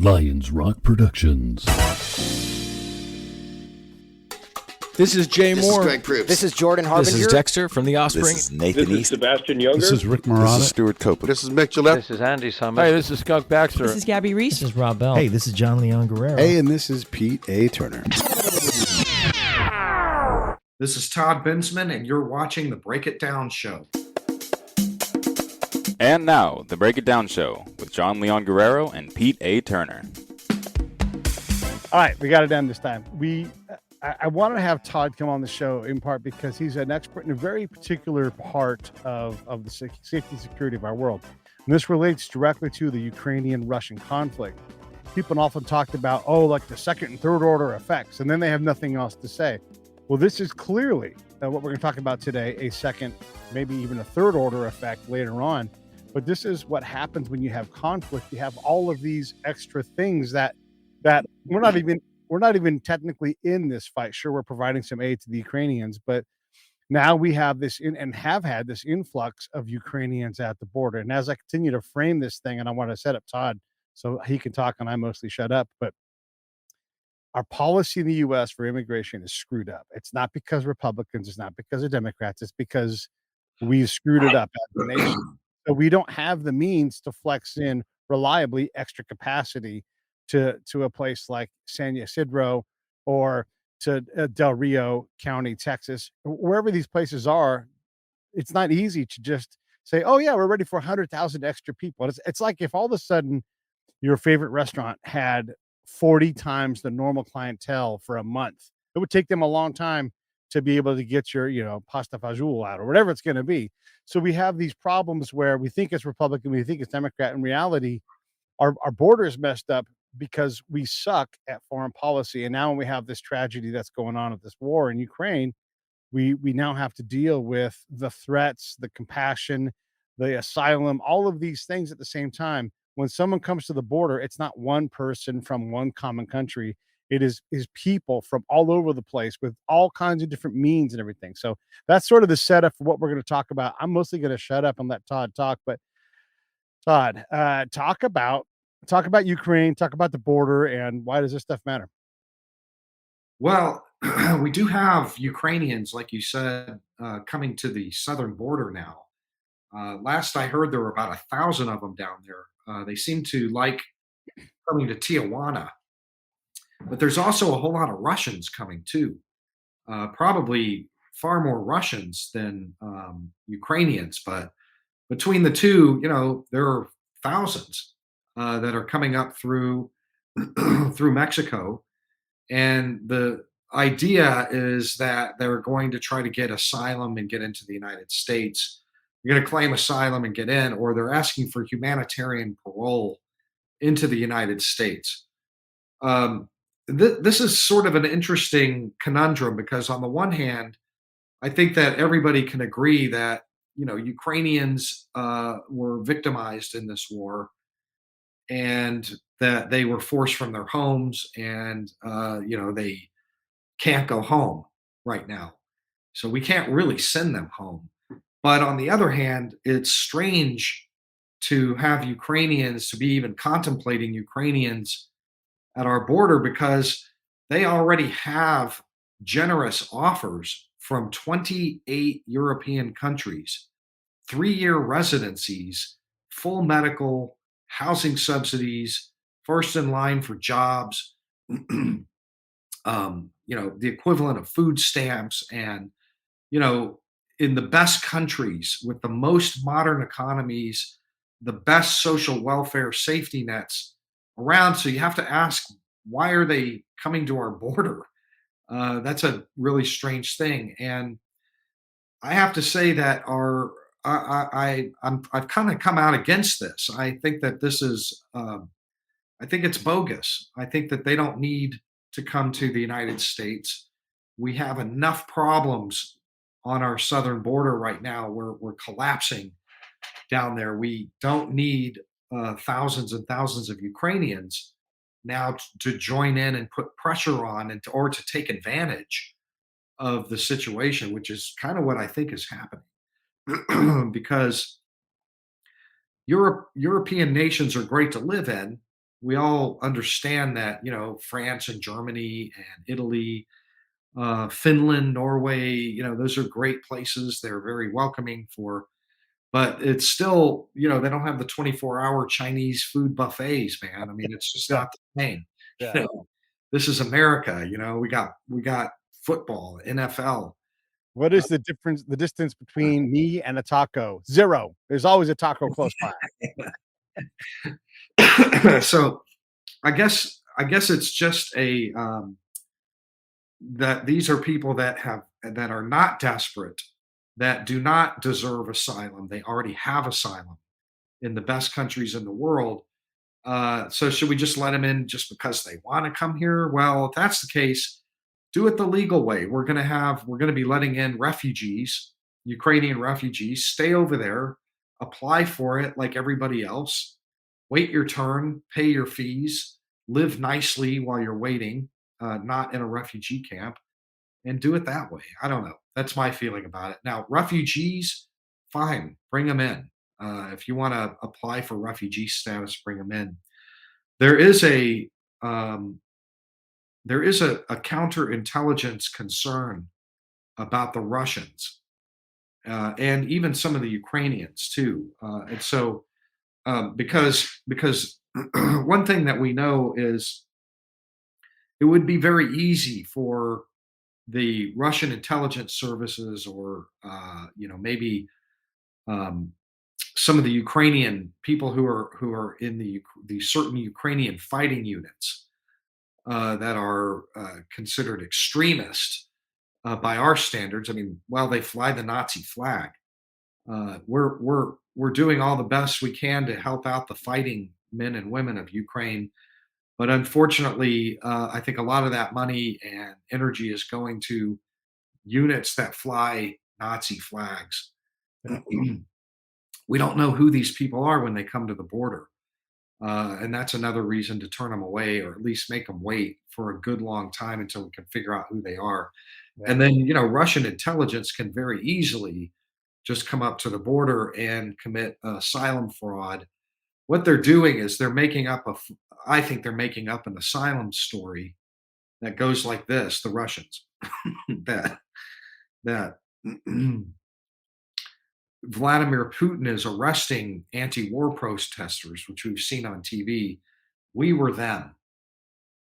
Lions Rock Productions. This is Jay This Moore. is Greg Proops. This is Jordan Harbinger. This is Dexter from The Offspring. This is Nathan This is East. Sebastian Younger. This is Rick Marotta. This is Stuart Copeland. This is Mick Gillette. This is Andy Summers. Hey, this is Skunk Baxter. This is Gabby Reese. This is Rob Bell. Hey, this is John Leon Guerrero. Hey, and this is Pete A. Turner. This is Todd Bensman, and you're watching The Break It Down Show. And now, The Break It Down Show with John Leon Guerrero and Pete A. Turner. All right, we got it done this time. I want to have Todd come on the show in part because he's an expert in a very particular part of the safety and security of our world. And this relates directly to the Ukrainian-Russian conflict. People often talked about, like the second and third order effects, and then they have nothing else to say. Well, this is clearly what we're going to talk about today, a second, maybe even a third order effect later on. But this is what happens when you have conflict. You have all of these extra things that we're not even technically in this fight. Sure, we're providing some aid to the Ukrainians, but now we have this and have had this influx of Ukrainians at the border. And as I continue to frame this thing, and I want to set up Todd so he can talk and I mostly shut up, but our policy in the U.S. for immigration is screwed up. It's not because Republicans, it's not because of Democrats, it's because we've screwed it up as a nation. So we don't have the means to flex in reliably extra capacity to a place like San Ysidro or to Del Rio County, Texas, wherever these places are. It's not easy to just say, oh yeah, we're ready for 100,000 extra people. It's like if all of a sudden your favorite restaurant had 40 times the normal clientele for a month. It would take them a long time to be able to get your, pasta fajoule out or whatever it's going to be. So we have these problems where we think it's Republican, we think it's Democrat. In reality, our border is messed up because we suck at foreign policy. And now when we have this tragedy that's going on with this war in Ukraine, we now have to deal with the threats, the compassion, the asylum, all of these things at the same time. When someone comes to the border, it's not one person from one common country. It is people from all over the place with all kinds of different means and everything. So that's sort of the setup for what we're going to talk about. I'm mostly going to shut up and let Todd talk, but Todd, talk about Ukraine, talk about the border, and why does this stuff matter? Well, we do have Ukrainians, like you said, coming to the southern border now. Last I heard, there were about 1,000 of them down there. They seem to like coming to Tijuana. But there's also a whole lot of Russians coming too. Probably far more Russians than Ukrainians. But between the two, there are thousands that are coming up through through Mexico. And the idea is that they're going to try to get asylum and get into the United States. You're going to claim asylum and get in, or they're asking for humanitarian parole into the United States. This is sort of an interesting conundrum because on the one hand, I think that everybody can agree that, Ukrainians were victimized in this war and that they were forced from their homes and, they can't go home right now. So we can't really send them home. But on the other hand, it's strange to have Ukrainians, to be even contemplating Ukrainians at our border because they already have generous offers from 28 European countries, 3-year residencies, full medical, housing subsidies, first in line for jobs, the equivalent of food stamps and, in the best countries with the most modern economies, the best social welfare safety nets around. So you have to ask, why are they coming to our border? That's a really strange thing. And I have to say that I've kind of come out against this. I think that this is, I think it's bogus. I think that they don't need to come to the United States. We have enough problems on our southern border right now. We're collapsing down there. We don't need thousands and thousands of Ukrainians now to join in and put pressure on or to take advantage of the situation, which is kind of what I think is happening. Because European nations are great to live in, we all understand that, France and Germany and Italy, Finland, Norway, those are great places. They're very welcoming but it's still, they don't have the 24-hour Chinese food buffets, man. I mean, it's just Yeah, not the same. yeah. This is America, we got football, NFL. What is the difference? The distance between me and a taco? Zero. There's always a taco close by. So I guess it's just that these are people that are not desperate, that do not deserve asylum. They already have asylum in the best countries in the world. So should we just let them in just because they want to come here? Well, if that's the case, do it the legal way. We're going to be letting in refugees, Ukrainian refugees, stay over there, apply for it like everybody else, wait your turn, pay your fees, live nicely while you're waiting, not in a refugee camp, and do it that way. I don't know. That's my feeling about it. Now, refugees, fine, bring them in. If you want to apply for refugee status, bring them in. There is a um, a counterintelligence concern about the Russians, and even some of the Ukrainians too. And so, because one thing that we know is it would be very easy for the Russian intelligence services, or maybe um, some of the Ukrainian people who are in the certain Ukrainian fighting units, that are considered extremist by our standards. I mean, while they fly the Nazi flag, we're doing all the best we can to help out the fighting men and women of Ukraine. But unfortunately, I think a lot of that money and energy is going to units that fly Nazi flags. Yeah. We don't know who these people are when they come to the border. And that's another reason to turn them away, or at least make them wait for a good long time until we can figure out who they are. Yeah. And then, Russian intelligence can very easily just come up to the border and commit asylum fraud. What they're doing is I think they're making up an asylum story that goes like this: the Russians, that that Vladimir Putin is arresting anti-war protesters, which we've seen on TV. We were them.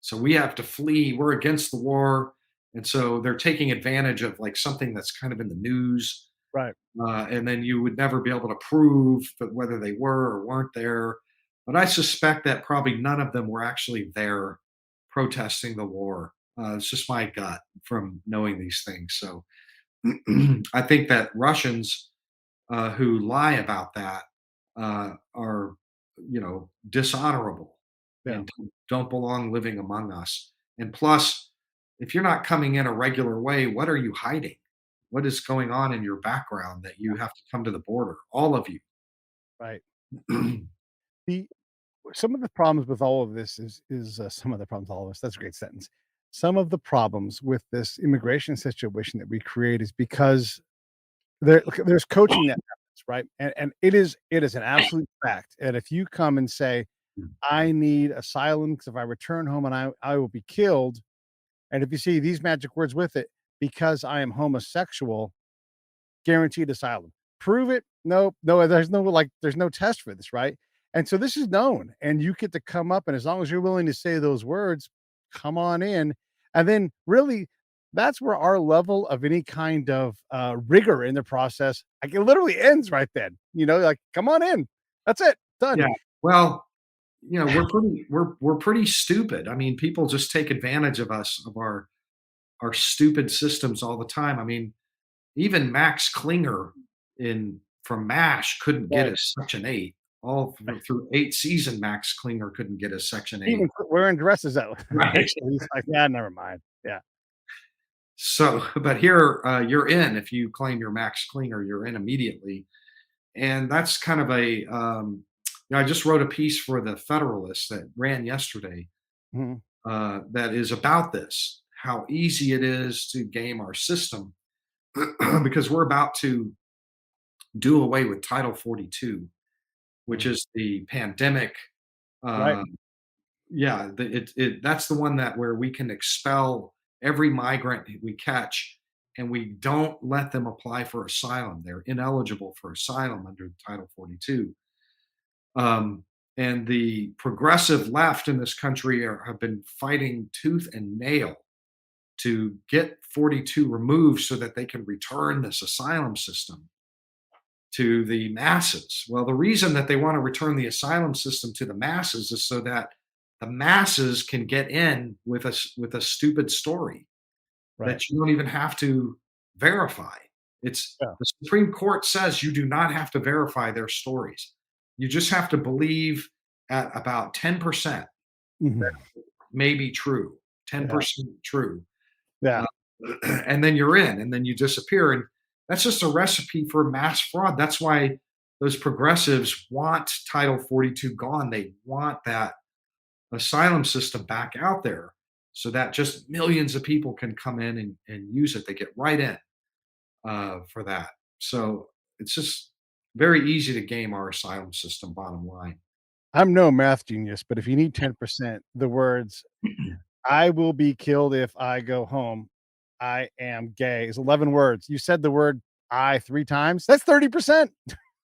So we have to flee. We're against the war. And so they're taking advantage of like something that's kind of in the news. Right. And then you would never be able to prove whether they were or weren't there. But I suspect that probably none of them were actually there protesting the war. It's just my gut from knowing these things. So I think that Russians, who lie about that, are, dishonorable, Yeah. and don't belong living among us. And plus, if you're not coming in a regular way, what are you hiding? What is going on in your background that you have to come to the border? All of you. Right. The Some of the problems with all of this is some of the problems with all of this. That's a great sentence. Some of the problems with this immigration situation that we create is because there's coaching that happens, right? And it is an absolute fact. And if you come and say, I need asylum because if I return home and I will be killed, and if you see these magic words with it, because I am homosexual, guaranteed asylum. Prove it. No, no, there's no test for this, right? And so this is known, and you get to come up, and as long as you're willing to say those words, come on in. And then really, that's where our level of any kind of rigor in the process, like, it literally ends right then. Like, come on in. That's it. Done. Yeah. Well, we're pretty stupid. I mean, people just take advantage of us, of our stupid systems all the time. I mean, even Max Klinger in from MASH couldn't get Right. his Section 8. All through 8 season, Max Klinger couldn't get his Section 8. Even wearing dresses out. Right. So he's like, yeah, never mind. Yeah. So, but here, you're in. If you claim you're Max Klinger, you're in immediately. And that's kind of I just wrote a piece for the Federalist that ran yesterday, Mhm. that is about this, how easy it is to game our system, because we're about to do away with Title 42, which is the pandemic, Right. uh, Yeah, that's the one that where we can expel every migrant we catch, and we don't let them apply for asylum. They're ineligible for asylum under Title 42. Um, and the progressive left in this country have been fighting tooth and nail to get 42 removed so that they can return this asylum system to the masses. Well, the reason that they want to return the asylum system to the masses is so that the masses can get in with a stupid story Right. that you don't even have to verify. It's Yeah. the Supreme Court says you do not have to verify their stories. You just have to believe at about 10% Mhm. may be true, Yeah. 10% true. Yeah. And then you're in, and then you disappear. And that's just a recipe for mass fraud. That's why those progressives want Title 42 gone. They want that asylum system back out there so that just millions of people can come in and use it. They get right in for that. So it's just very easy to game our asylum system, bottom line. I'm no math genius, but if you need 10%, the words "I will be killed if I go home. I am gay" is 11 words. You said the word "I" 3 times. That's 30%.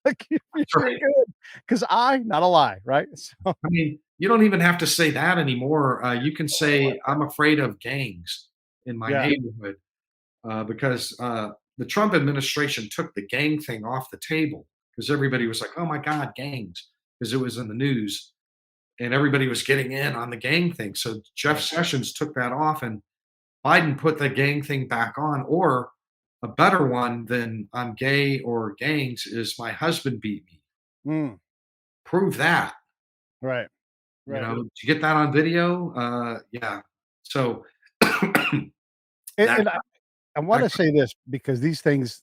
Like, you're Right. good. 'Cause I, not a lie, right? So I mean, you don't even have to say that anymore. You can say, I'm afraid of gangs in my yeah, neighborhood because the Trump administration took the gang thing off the table because everybody was like, oh my God, gangs, because it was in the news and everybody was getting in on the gang thing. So Jeff right. Sessions took that off and Biden put the gang thing back on. Or a better one than I'm gay or gangs is my husband beat me. Mm, Prove that. right, You right. know, did you get that on video? Yeah. So that And I that wanna say this because these things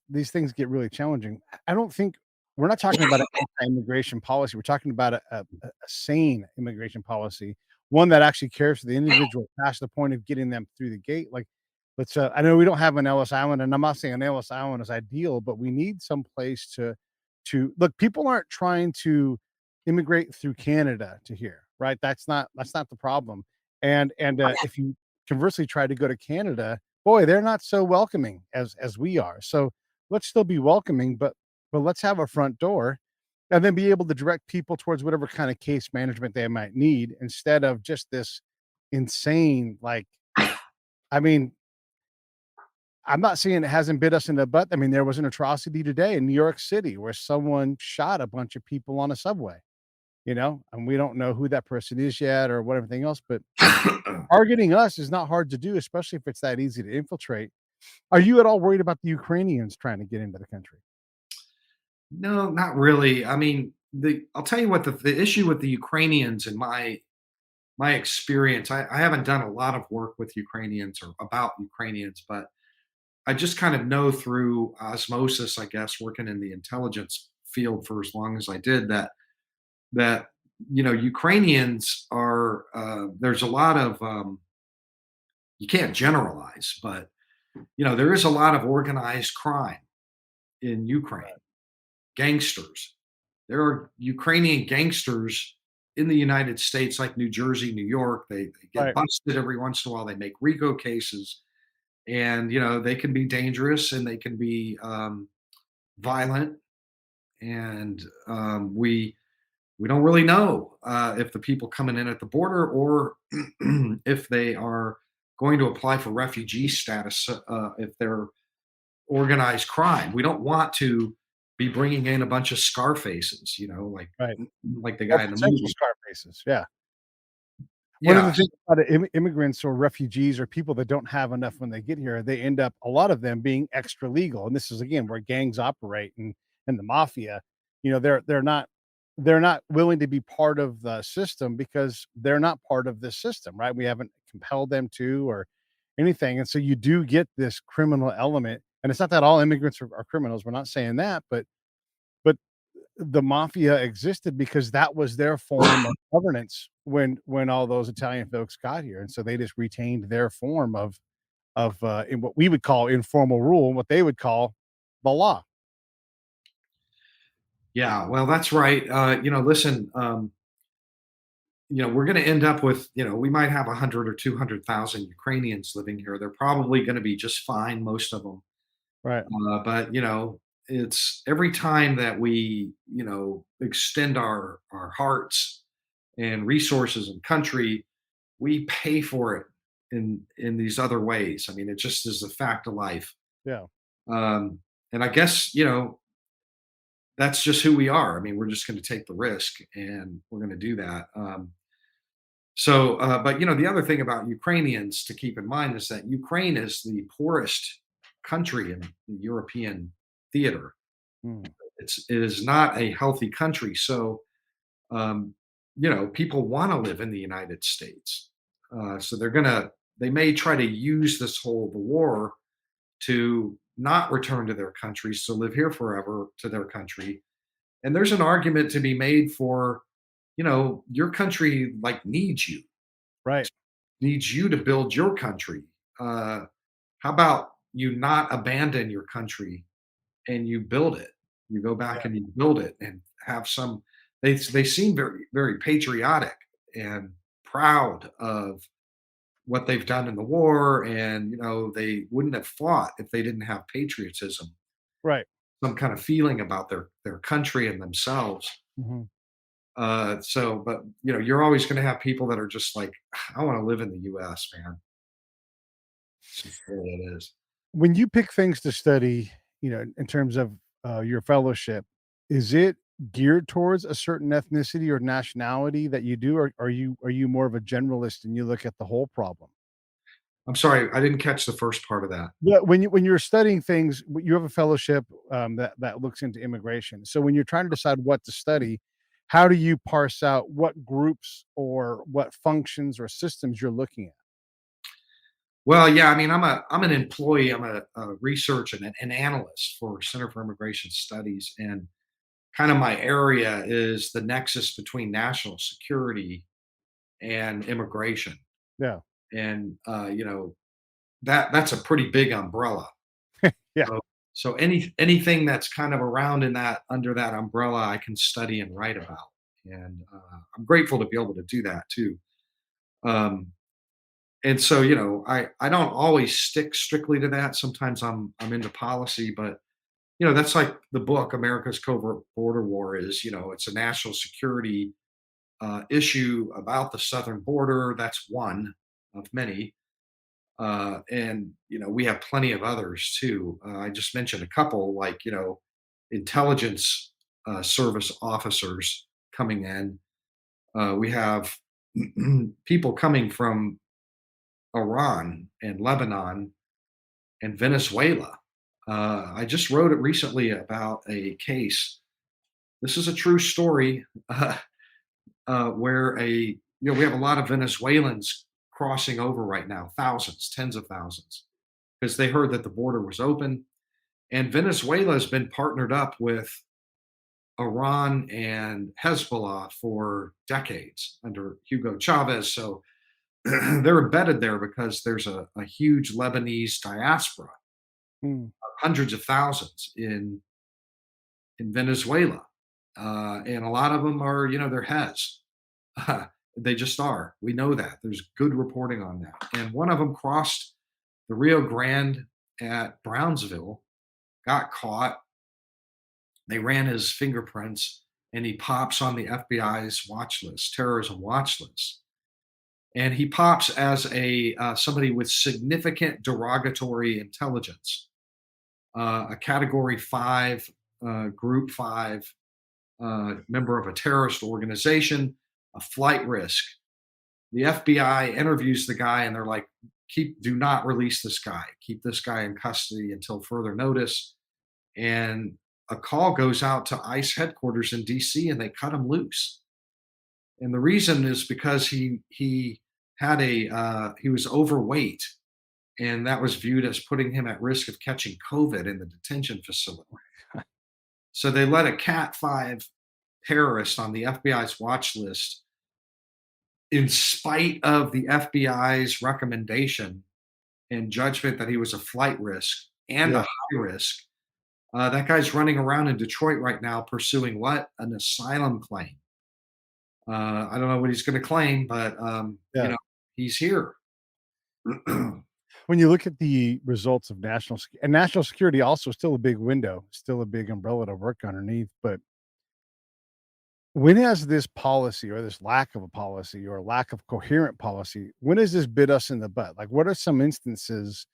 get really challenging. I don't think we're not talking about an anti-immigration policy. We're talking about a sane immigration policy, one that actually cares for the individual past the point of getting them through the gate. Like, let's, I know we don't have an Ellis Island, and I'm not saying Ellis Island is ideal, but we need some place to look, people aren't trying to immigrate through Canada to here, right? That's not the problem. And if you conversely try to go to Canada, boy, they're not so welcoming as we are. So let's still be welcoming, but let's have a front door and then be able to direct people towards whatever kind of case management they might need instead of just this insane, like, I mean, I'm not saying it hasn't bit us in the butt. I mean, there was an atrocity today in New York City where someone shot a bunch of people on a subway, and we don't know who that person is yet or what everything else, but targeting us is not hard to do, especially if it's that easy to infiltrate. Are you at all worried about the Ukrainians trying to get into the country? no, not really. I mean, I'll tell you what the issue with the Ukrainians in my experience, I haven't done a lot of work with Ukrainians or about Ukrainians, but I just kind of know through osmosis, I guess, working in the intelligence field for as long as I did, that Ukrainians are there's a lot of you can't generalize, but there is a lot of organized crime in Ukraine, gangsters. There are Ukrainian gangsters in the United States, like New Jersey, New York. They get Right. busted every once in a while. They make RICO cases, and they can be dangerous and they can be violent. And we don't really know if the people coming in at the border or if they are going to apply for refugee status if they're organized crime. We don't want to be bringing in a bunch of Scarfaces, Right. like the Or guy in the potential movie. scar faces, yeah. One of Yeah, the things about immigrants or refugees or people that don't have enough when they get here, they end up a lot of them being extra legal, and this is, again, where gangs operate and the mafia, they're not willing to be part of the system because they're not part of this system, right? We haven't compelled them to or anything, and so you do get this criminal element, and it's not that all immigrants are criminals, we're not saying that, but the mafia existed because that was their form of governance when all those Italian folks got here, and so they just retained their form of in what we would call informal rule, and what they would call the law. yeah. Well, that's right. Listen, we're going to end up with, we might have 100 or 200,000 Ukrainians living here. They're probably going to be just fine, most of them. Right. But it's every time that we, extend our hearts and resources and country, we pay for it in these other ways. I mean, it just is a fact of life. Yeah. And I guess, that's just who we are. I mean, we're just going to take the risk and we're going to do that. But the other thing about Ukrainians to keep in mind is that Ukraine is the poorest country in the European theater. Mm. It is not a healthy country. So, people want to live in the United States. So they may try to use the war to not return to their countries, to live here forever to their country. And there's an argument to be made for, your country needs you, Right. needs you to build your country. How about you not abandon your country and you build it? You go back Yeah. and you build it and have some. They seem very, very patriotic and proud of what they've done in the war, and they wouldn't have fought if they didn't have patriotism, Right. some kind of feeling about their country and themselves. Hmm. But you're always going to have people that are just like, I want to live in the U.S., man. It's just the way it is. When you pick things to study, in terms of your fellowship, is it geared towards a certain ethnicity or nationality that you do, or are you more of a generalist and you look at the whole problem? I'm sorry, I didn't catch the first part of that. Yeah, when you're studying things, you have a fellowship that looks into immigration. So when you're trying to decide what to study, how do you parse out what groups or what functions or systems you're looking at? Well, yeah, I mean, I'm an employee. I'm a research and an analyst for Center for Immigration Studies, and kind of my area is the nexus between national security and immigration. Yeah, And that's a pretty big umbrella. yeah, So anything that's kind of around in that under that umbrella, I can study and write about, and I'm grateful to be able to do that too. Um, and so I don't always stick strictly to that. Sometimes I'm into policy, but that's like the book America's Covert Border War is. It's a national security issue about the southern border. That's one of many. And we have plenty of others too. I just mentioned a couple, like intelligence service officers coming in. We have people coming from Iran and Lebanon and Venezuela. I just wrote it recently about a case. This is a true story where we have a lot of Venezuelans crossing over right now, thousands, tens of thousands, because they heard that the border was open. And Venezuela has been partnered up with Iran and Hezbollah for decades under Hugo Chavez. So they're embedded there because there's a huge Lebanese diaspora, mm, hundreds of thousands in Venezuela. And a lot of them are, they're Hez. They just are. We know that. There's good reporting on that. And one of them crossed the Rio Grande at Brownsville, got caught. They ran his fingerprints, and he pops on the FBI's watch list, terrorism watch list. And he pops as a somebody with significant derogatory intelligence, a Category 5, Group 5 member of a terrorist organization, a flight risk. The FBI interviews the guy, and they're like, do not release this guy. Keep this guy in custody until further notice. And a call goes out to ICE headquarters in DC, and they cut him loose. And the reason is because he had he was overweight, and that was viewed as putting him at risk of catching COVID in the detention facility. So they let a Cat 5 terrorist on the FBI's watch list, in spite of the FBI's recommendation and judgment that he was a flight risk and a yeah, high risk. That guy's running around in Detroit right now pursuing what? An asylum claim. I don't know what he's going to claim, but Yeah. he's here. When you look at the results of national security, also still a big window, still a big umbrella to work underneath. But when has this policy or this lack of a policy or lack of coherent policy, when has this bit us in the butt? Like, what are some instances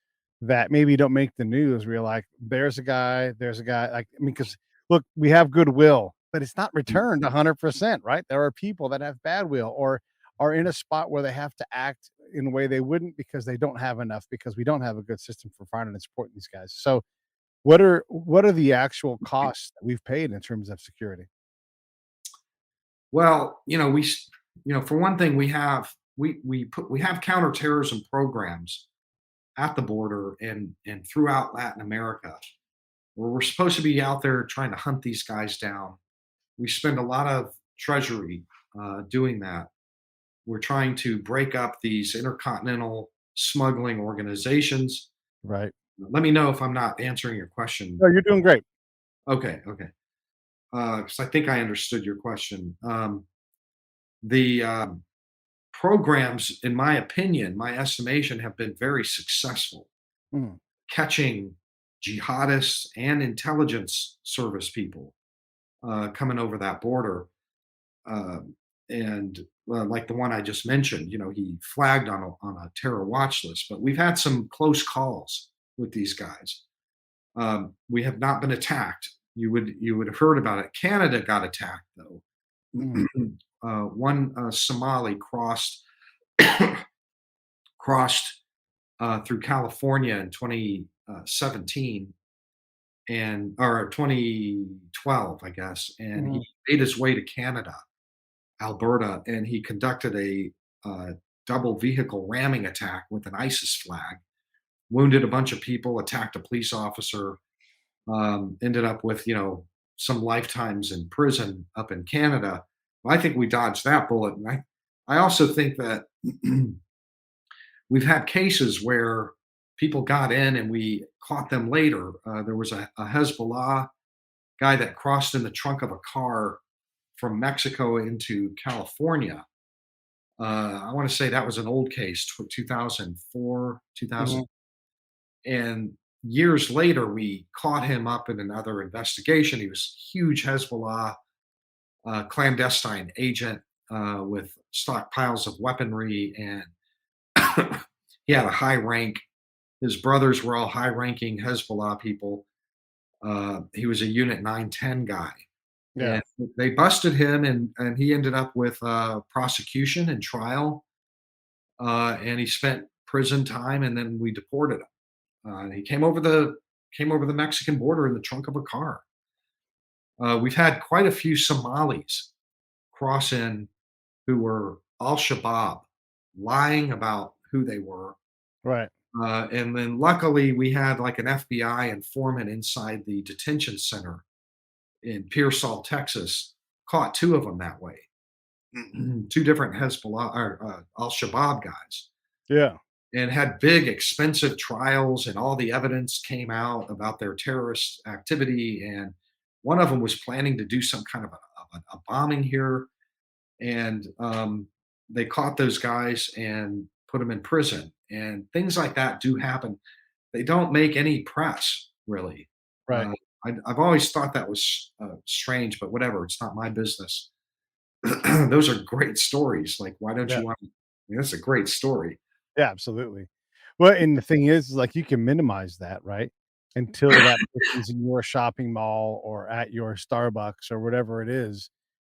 that maybe don't make the news where you're like, there's a guy, like, I mean, because look, we have goodwill, but it's not returned 100%, right? There are people that have bad will or are in a spot where they have to act in a way they wouldn't because they don't have enough, because we don't have a good system for finding and supporting these guys. So, what are the actual costs that we've paid in terms of security? Well, for one thing, we have counterterrorism programs at the border and throughout Latin America where we're supposed to be out there trying to hunt these guys down. We spend a lot of treasury doing that. We're trying to break up these intercontinental smuggling organizations. Right. Let me know if I'm not answering your question. No, you're doing great. Okay, okay. Because I think I understood your question. The programs, in my opinion, my estimation, have been very successful Mm, catching jihadists and intelligence service people coming over that border. And like the one I just mentioned, he flagged on a terror watch list. But we've had some close calls with these guys. We have not been attacked. You would have heard about it. Canada got attacked though. mm, One Somali crossed through California in 2017 and or 2012, I guess, and mhm. he made his way to Canada, Alberta, and he conducted a double vehicle ramming attack with an ISIS flag, wounded a bunch of people, attacked a police officer, ended up with some lifetimes in prison up in Canada. I think we dodged that bullet, and I also think that we've had cases where people got in and we caught them later. There was a Hezbollah guy that crossed in the trunk of a car from Mexico into California. I want to say that was an old case, 2004, 2000. Mhm. And years later, we caught him up in another investigation. He was a huge Hezbollah clandestine agent with stockpiles of weaponry, and he had a high rank. His brothers were all high ranking Hezbollah people. He was a Unit 910 guy. Yeah. And they busted him, and he ended up with prosecution and trial. And he spent prison time, and then we deported him. He came over the Mexican border in the trunk of a car. We've had quite a few Somalis cross in who were Al Shabaab, lying about who they were. Right. And then luckily, we had like an FBI informant inside the detention center in Pearsall, Texas, caught two of them that way. Two different Hezbollah or Al Shabaab guys, Yeah. and had big, expensive trials, and all the evidence came out about their terrorist activity. And one of them was planning to do some kind of a bombing here, and they caught those guys and put them in prison. And things like that do happen. They don't make any press, really. Right. Uh, I've always thought that was strange, but whatever. It's not my business. Those are great stories. Like, why don't Yeah. you want? I mean, that's a great story. Yeah, absolutely. Well, and the thing is, like, you can minimize that, right? Until that person's in your shopping mall or at your Starbucks or whatever it is,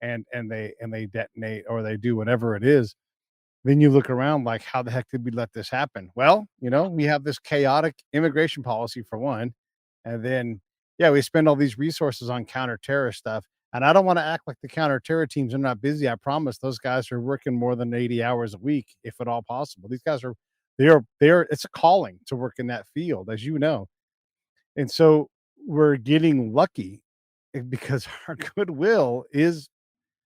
and they detonate or they do whatever it is. Then you look around like, how the heck did we let this happen? Well, we have this chaotic immigration policy for one. And then, yeah, we spend all these resources on counter-terror stuff. And I don't want to act like the counter-terror teams are not busy. I promise those guys are working more than 80 hours a week, if at all possible. These guys are they're it's a calling to work in that field, as you know. And so we're getting lucky because our goodwill is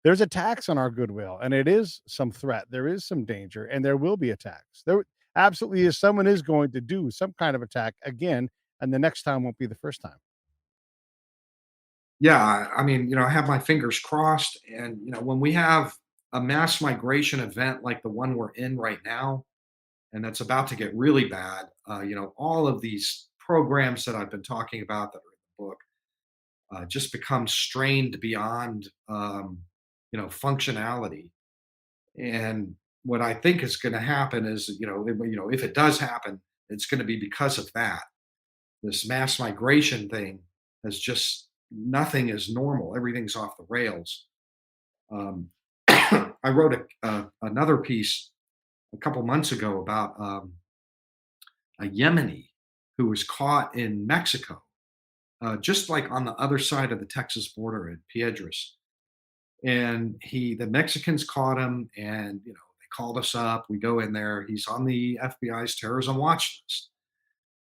there's a tax on our goodwill, and it is some threat. There is some danger, and there will be attacks. There absolutely is someone is going to do some kind of attack again, and the next time won't be the first time. Yeah, I mean, I have my fingers crossed, and when we have a mass migration event like the one we're in right now, and that's about to get really bad, all of these programs that I've been talking about that are in the book just become strained beyond, functionality. And what I think is going to happen is, if it does happen, it's going to be because of that. This mass migration thing has just nothing is normal. Everything's off the rails. Um, I wrote another piece a couple months ago about a Yemeni who was caught in Mexico, just like on the other side of the Texas border at Piedras. And the Mexicans caught him, and they called us up. We go in there. He's on the FBI's terrorism watch list.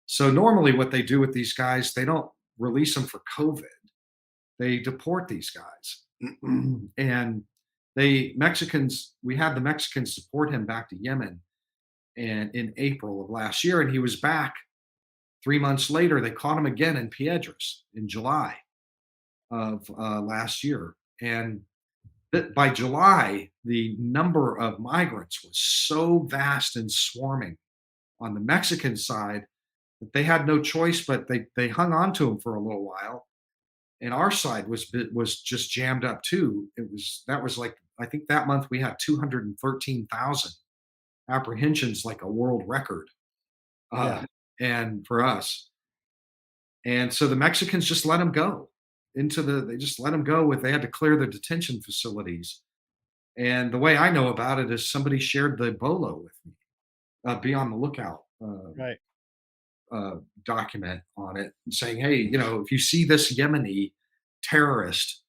So normally, what they do with these guys, they don't release them for COVID. They deport these guys, and we had the Mexicans deport him back to Yemen, and in April of last year, and he was back 3 months later. They caught him again in Piedras in July of last year, and by July, the number of migrants was so vast and swarming on the Mexican side that they had no choice, but they hung on to him for a little while. And our side was just jammed up too. That was like, I think that month we had 213,000 apprehensions, like a world record. Yeah. And for us, and so the Mexicans just let him go they just let him go they had to clear the detention facilities. And the way I know about it is somebody shared the bolo with me, be on the lookout Right. document on it, saying, hey, if you see this Yemeni terrorist,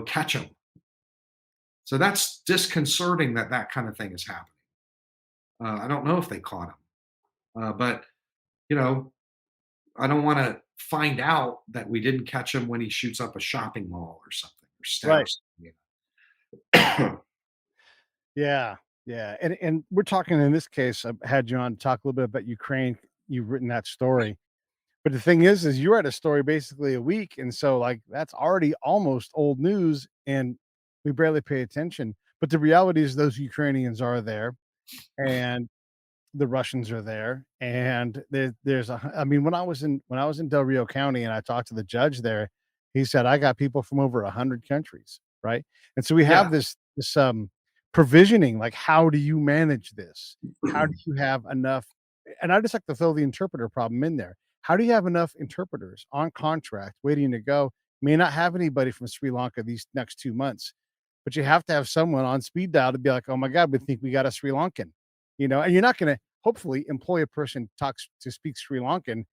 catch him. So that's disconcerting that kind of thing is happening. I don't know if they caught him, but I don't want to find out that we didn't catch him when he shoots up a shopping mall or something, or Right. stabs somebody. Yeah. Yeah. And we're talking in this case, I had you on to talk a little bit about Ukraine. You've written that story. But the thing is you read a story basically a week. And so like that's already almost old news and we barely pay attention. But the reality is those Ukrainians are there and the Russians are there. And I mean, when I was in Del Rio County and I talked to the judge there, he said, I got people from over 100 countries. Right. And so we have Yeah. this provisioning, like, how do you manage this? How do you have enough? And I just like to throw the interpreter problem in there. How do you have enough interpreters on contract waiting to go? May not have anybody from Sri Lanka these next 2 months, but you have to have someone on speed dial to be like, oh my God, we think we got a Sri Lankan, and you're not going to hopefully employ a person to speak Sri Lankan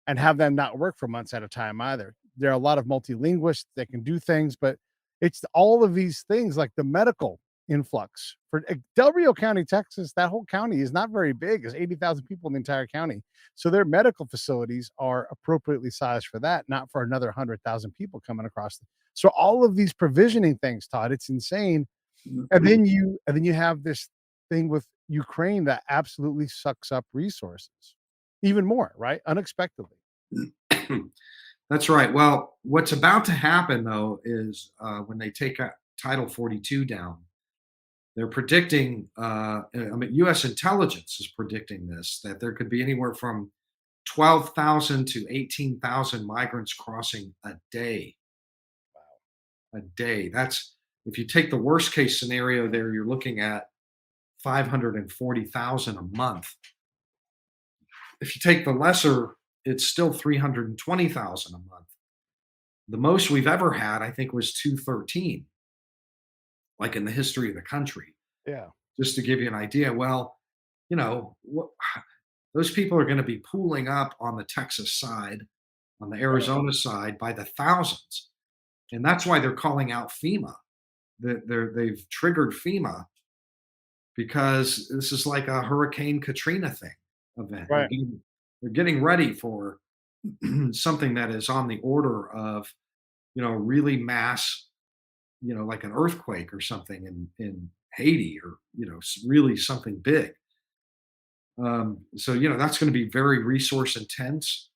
and have them not work for months at a time either. There are a lot of multilinguists that can do things, but it's all of these things like the medical influx for Del Rio County, Texas. That whole county is not very big. There's 80,000 people in the entire county. So their medical facilities are appropriately sized for that, not for another 100,000 people coming across. So all of these provisioning things, Todd, it's insane. And then you have this thing with Ukraine that absolutely sucks up resources even more, right? Unexpectedly. That's right. Well, what's about to happen though is when they take Title 42 down, they're predicting, U.S. intelligence is predicting this, that there could be anywhere from 12,000 to 18,000 migrants crossing a day. Wow. A day. That's, if you take the worst case scenario there, you're looking at 540,000 a month. If you take the lesser, it's still 320,000 a month. The most we've ever had, I think, was 213, like in the history of the country. Yeah. Just to give you an idea. Well, those people are going to be pooling up on the Texas side, on the Arizona side by the thousands. And that's why they're calling out FEMA. They've triggered FEMA because this is like a Hurricane Katrina event. Right. They're getting ready for something that is on the order of, really mass, like an earthquake or something in Haiti, or, really something big. So, that's going to be very resource intense.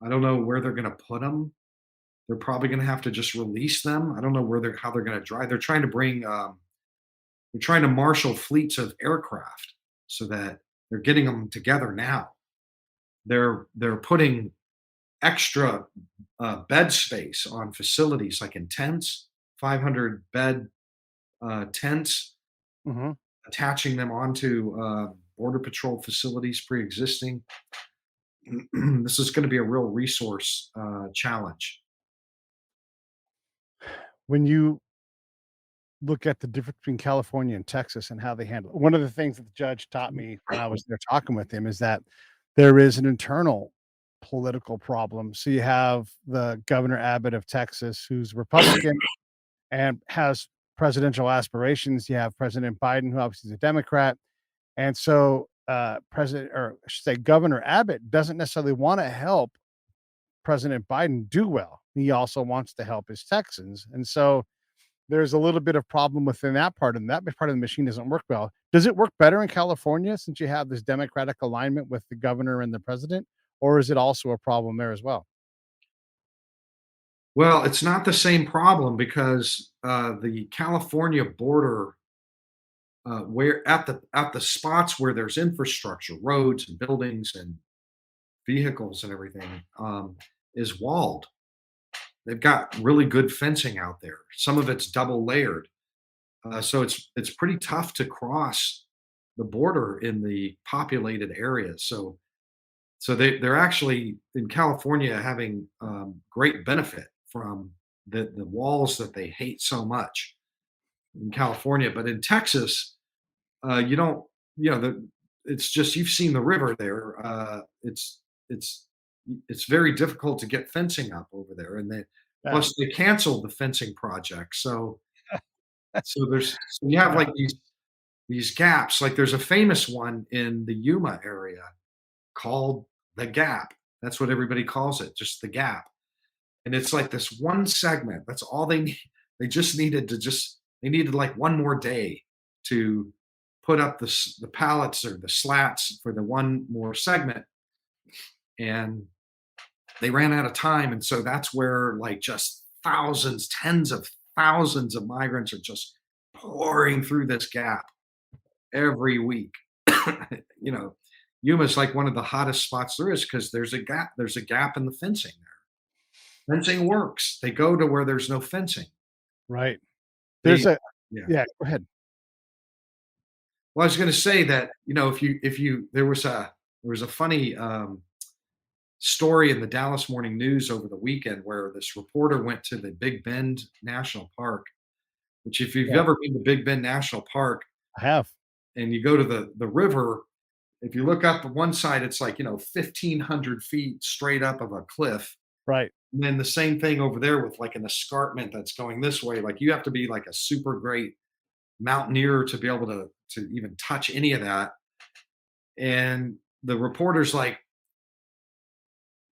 I don't know where they're going to put them. They're probably going to have to just release them. I don't know how they're going to drive. They're trying to bring, they're trying to marshal fleets of aircraft so that they're getting them together now. They're putting extra bed space on facilities like in tents, 500 bed tents, Hmm. attaching them onto border patrol facilities pre-existing. This is going to be a real resource challenge. When you look at the difference between California and Texas and how they handle it, one of the things that the judge taught me when I was there talking with him is that there is an internal political problem. So you have the Governor Abbott of Texas, who's Republican and has presidential aspirations. You have President Biden, who obviously is a Democrat. And so President, or I should say, Governor Abbott doesn't necessarily want to help President Biden do well. He also wants to help his Texans. And so there's a little bit of problem within that part, and that part of the machine doesn't work well. Does it work better in California since you have this Democratic alignment with the governor and the president, or is it also a problem there as well? Well, it's not the same problem because the California border, where at the spots where there's infrastructure, roads and buildings and vehicles and everything, is walled. They've got really good fencing out there. Some of it's double layered, so it's pretty tough to cross the border in the populated areas. So they're actually in California having great benefit from the walls that they hate so much in California. But in Texas, you don't, it's just, you've seen the river there. It's it's very difficult to get fencing up over there, and Yeah, plus they canceled the fencing project. So you have yeah, like these gaps. Like there's a famous one in the Yuma area called the Gap. That's what everybody calls it, just the Gap. And it's like this one segment. That's all they need. They just needed to just they needed like one more day to put up the pallets or the slats for the one more segment, and they ran out of time. And so that's where like just thousands, tens of thousands of migrants are just pouring through this gap every week. you know, Yuma's like one of the hottest spots there is because there's a gap. There's a gap in the fencing there. Fencing works. They go to where there's no fencing. right. There's They, a yeah. yeah. Go ahead. Well, I was going to say that if you there was a funny story in the Dallas Morning News over the weekend where this reporter went to the Big Bend National Park. Which, if you've Yeah, ever been to Big Bend National Park I have. and you go to the river, if you look up one side, it's like 1,500 feet straight up of a cliff. Right. And then the same thing over there with like an escarpment that's going this way. Like you have to be like a super great mountaineer to be able to even touch any of that. And the reporter's like,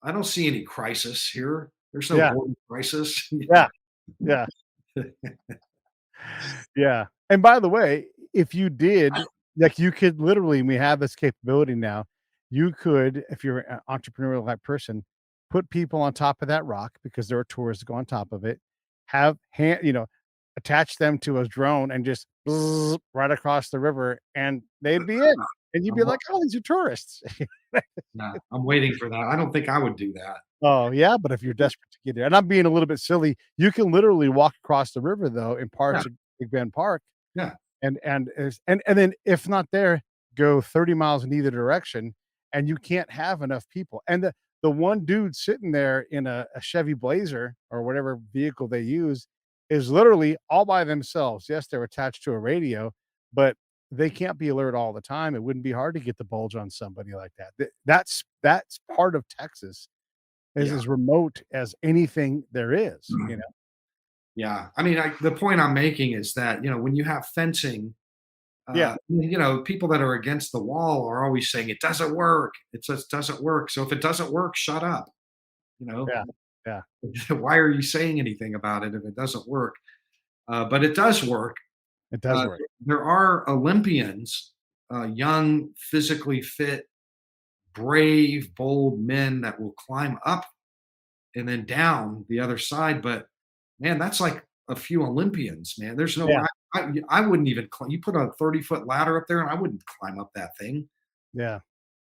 I don't see any crisis here. There's no Yeah. border crisis. Yeah. Yeah. Yeah. And by the way, if you did, like, you could literally, we have this capability now. You could, if you're an entrepreneurial type person, put people on top of that rock because there are tourists that go on top of it, have attach them to a drone and just right across the river and they'd be in. And you'd I'm, be wa- like, oh, these are tourists. yeah, I'm waiting for that. I don't think I would do that. Oh, yeah, but if you're desperate to get there, and I'm being a little bit silly, you can literally walk across the river though in Yeah, parts of Big Bend Park yeah, and then if not there, go 30 miles in either direction, and you can't have enough people. And the one dude sitting there in a Chevy Blazer or whatever vehicle they use is literally all by themselves. Yes, they're attached to a radio, but they can't be alert all the time. It wouldn't be hard to get the bulge on somebody like that. That's part of Texas is yeah. as remote as anything there is, you know? Yeah, I mean, the point I'm making is that when you have fencing, Yeah, people that are against the wall are always saying it doesn't work. It just doesn't work. So if it doesn't work, shut up. You know, yeah, yeah. why are you saying anything about it if it doesn't work? But it does work. It does Uh, work. there are Olympians, young, physically fit, brave, bold men that will climb up and then down the other side. But man, that's like a few Olympians, man. There's no Yeah. I wouldn't even climb. You put a 30-foot ladder up there, and I wouldn't climb up that thing. Yeah.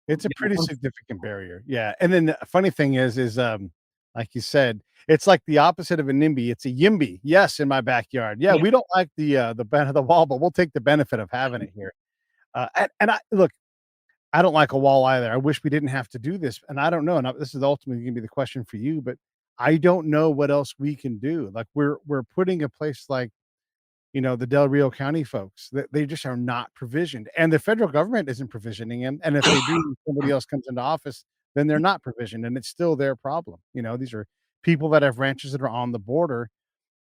It's a You pretty know? significant barrier. Yeah, and then the funny thing is, like you said, it's like the opposite of a NIMBY, it's a YIMBY. Yes, in my backyard. Yeah, Yeah. we don't like the bend of the wall, but we'll take the benefit of having it here. And I look, I don't like a wall either. I wish we didn't have to do this, and I don't know, and this is ultimately gonna be the question for you, but I don't know what else we can do. Like, we're putting a place like, the Del Rio County folks, that they just are not provisioned, and the federal government isn't provisioning them, and if they do, somebody else comes into office, then they're not provisioned, and it's still their problem. These are people that have ranches that are on the border,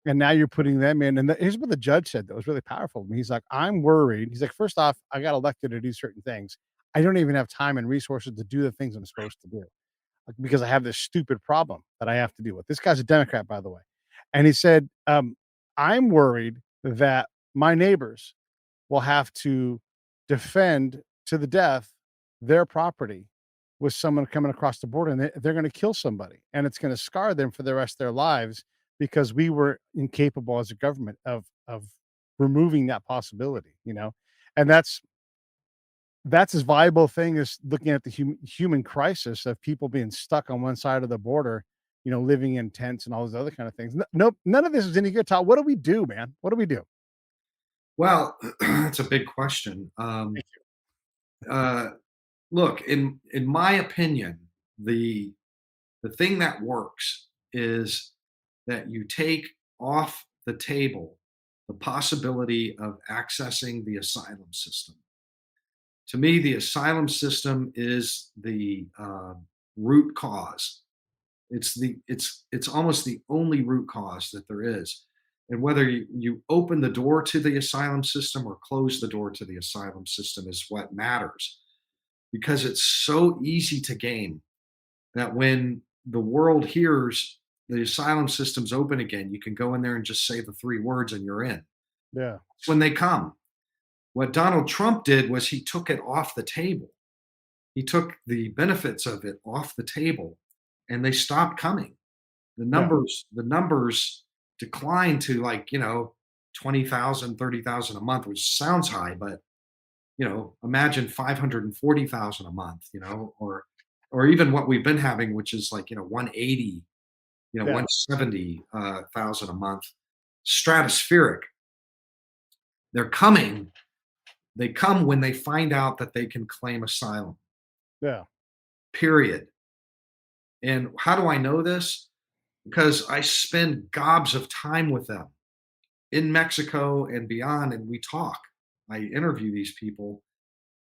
and now you're putting them in, and here's what the judge said that was really powerful to me. He's like, "I'm worried." He's like, "First off, I got elected to do certain things. I don't even have time and resources to do the things I'm supposed to do, like, because I have this stupid problem that I have to deal with." This guy's a Democrat, by the way. And he said, "I'm worried that my neighbors will have to defend to the death their property with someone coming across the border, and they're going to kill somebody, and it's going to scar them for the rest of their lives because we were incapable as a government of removing that possibility. And that's as viable thing as looking at the human crisis of people being stuck on one side of the border, living in tents and all those other kind of things. Nope, none of this is any good, Todd. What do we do, man? What do we do? Well, that's a big question. Uh, Look, in my opinion, the the thing that works is that you take off the table the possibility of accessing the asylum system. To me, the asylum system is the root cause. It's almost the only root cause that there is. And whether you open the door to the asylum system or close the door to the asylum system is what matters, because it's so easy to game that when the world hears the asylum system's open again, you can go in there and just say the three words and you're in. Yeah, When they come, what Donald Trump did was he took it off the table. He took the benefits of it off the table, and they stopped coming. yeah, The numbers declined to, like, 20,000, 30,000 a month, which sounds high, but imagine 540,000 a month, or even what we've been having, which is like, 180, yeah, 170,000 a month. Stratospheric. They're coming. They come when they find out that they can claim asylum. yeah, Period. And how do I know this? Because I spend gobs of time with them in Mexico and beyond, and we talk. I interview these people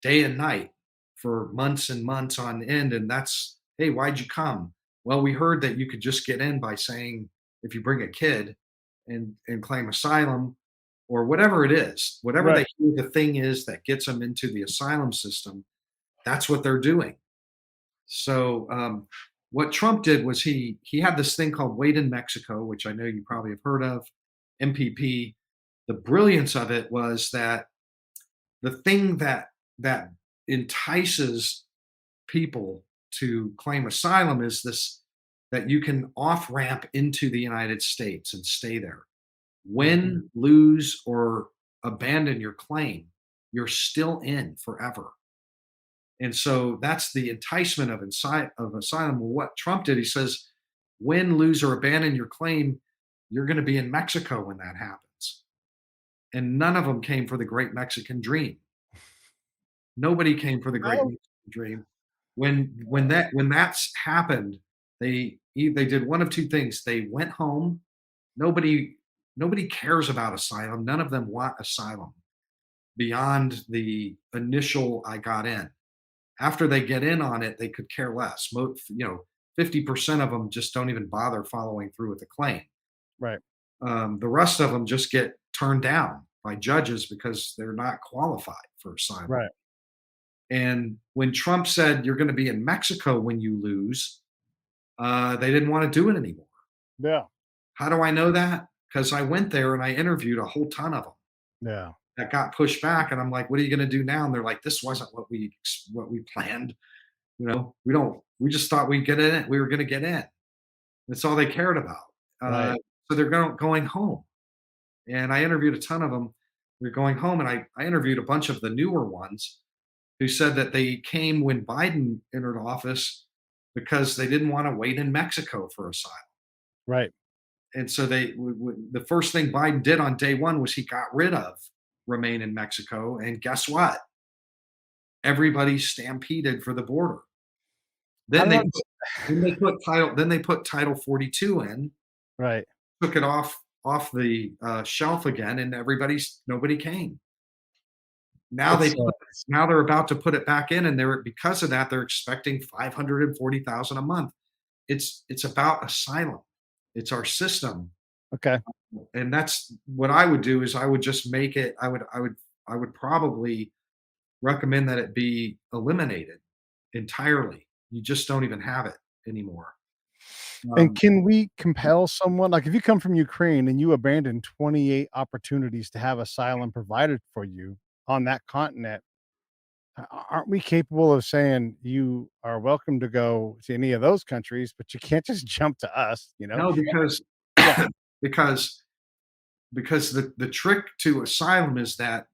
day and night for months and months on end. And that's, hey, why'd you come? Well, we heard that you could just get in by saying, if you bring a kid and claim asylum, or whatever it is, whatever right, they hear the thing is that gets them into the asylum system, that's what they're doing. So what Trump did was he had this thing called Wait in Mexico, which I know you probably have heard of, MPP. The brilliance of it was that the thing that entices people to claim asylum is this, that you can off ramp into the United States and stay there. Win, lose, or abandon your claim, you're still in forever. And so that's the enticement of asylum. Well, what Trump did, he says, win, lose, or abandon your claim, you're going to be in Mexico when that happens. And none of them came for the great Mexican dream. Nobody came for the great no, Mexican dream. When that's happened, they did one of two things. They went home. Nobody nobody cares about asylum. None of them want asylum beyond the initial I got in. After they get in on it, they could care less. 50% of them just don't even bother following through with the claim. right, The rest of them just get turned down by judges because they're not qualified for asylum. right, And when Trump said you're going to be in Mexico when you lose, they didn't want to do it anymore. yeah, How do I know that? Because I went there and I interviewed a whole ton of them yeah, that got pushed back, and I'm like, "What are you going to do now?" And they're like, "This wasn't what we planned. We just thought we'd get in. We were going to get in. That's all they cared about." right, So they're going home. And I interviewed a ton of them. They're going home, and I interviewed a bunch of the newer ones who said that they came when Biden entered office because they didn't want to wait in Mexico for asylum. Right. And so the first thing Biden did on day one was he got rid of remain in Mexico. And guess what? Everybody stampeded for the border. I Then don't then they put Title 42 in, Right. took it off the shelf again, and nobody came. Now It's, now they're about to put it back in, and because of that they're expecting 540,000 a month. It's about asylum. It's our system, okay. and that's what I would do. Is I would just make it. I would probably recommend that it be eliminated entirely. You just don't even have it anymore. And can we compel someone, like if you come from Ukraine and you abandon 28 opportunities to have asylum provided for you on that continent, aren't we capable of saying you are welcome to go to any of those countries, but you can't just jump to us, you know? No, because Yeah. because the trick to asylum is that